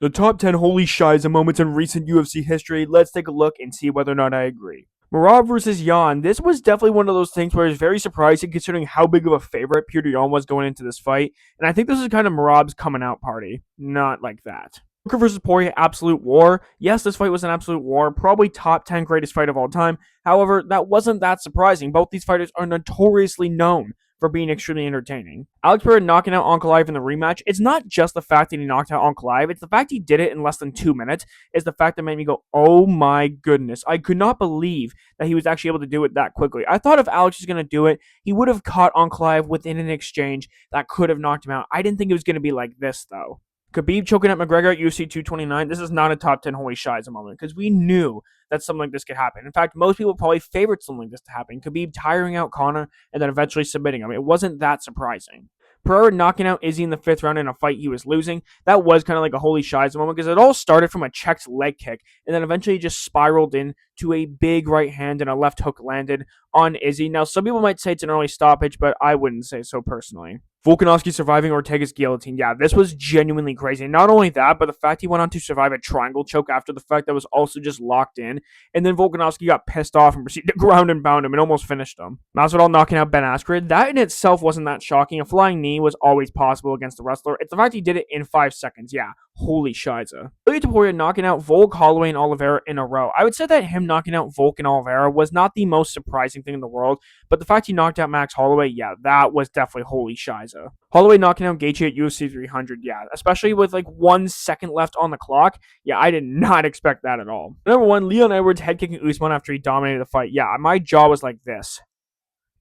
The top 10 holy shiza moments in recent UFC history. Let's take a look and see whether or not I agree. Marab versus Yan. This was definitely one of those things where it's very surprising considering how big of a favorite Peter Yan was going into this fight. And I think this is kind of Marab's coming out party. Not like that. Booker versus Poirier, absolute war. Yes, this fight was an absolute war. Probably top 10 greatest fight of all time. However, that wasn't that surprising. Both these fighters are notoriously known for being extremely entertaining. Alex Pereira knocking out Ankalaev in the rematch, it's not just the fact that he knocked out Ankalaev, it's the fact he did it in less than 2 minutes, is the fact that made me go, oh my goodness. I could not believe that he was actually able to do it that quickly. I thought if Alex was going to do it, he would have caught Ankalaev within an exchange that could have knocked him out. I didn't think it was going to be like this, though. Khabib choking out McGregor at UFC 229, this is not a top 10 holy shiza moment because we knew that something like this could happen. In fact, most people probably favored something like this to happen. Khabib tiring out Conor and then eventually submitting him. It wasn't that surprising. Pereira knocking out Izzy in the 5th round in a fight he was losing, that was kind of like a holy shiza moment because it all started from a checked leg kick and then eventually just spiraled into a big right hand and a left hook landed on Izzy. Now, some people might say it's an early stoppage, but I wouldn't say so personally. Volkanovski surviving Ortega's guillotine. Yeah, this was genuinely crazy. Not only that, but the fact he went on to survive a triangle choke after the fact that was also just locked in. And then Volkanovski got pissed off and proceeded to ground and pound him and almost finished him. Masvidal knocking out Ben Askren. That in itself wasn't that shocking. A flying knee was always possible against the wrestler. It's the fact he did it in 5 seconds. Yeah, holy shiza. Ilya Topuria knocking out Volk, Holloway, and Oliveira in a row. I would say that him knocking out Volk and Oliveira was not the most surprising thing in the world, but the fact he knocked out Max Holloway, yeah, that was definitely holy shiza. Holloway knocking out Gaethje at UFC 300, yeah, especially with like 1 second left on the clock. Yeah, I did not expect that at all. Number 1, Leon Edwards head kicking Usman after he dominated the fight. Yeah, my jaw was like this,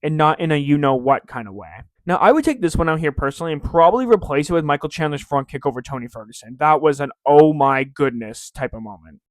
and not in a you-know-what kind of way. Now, I would take this one out here personally and probably replace it with Michael Chandler's front kick over Tony Ferguson. That was an oh my goodness type of moment.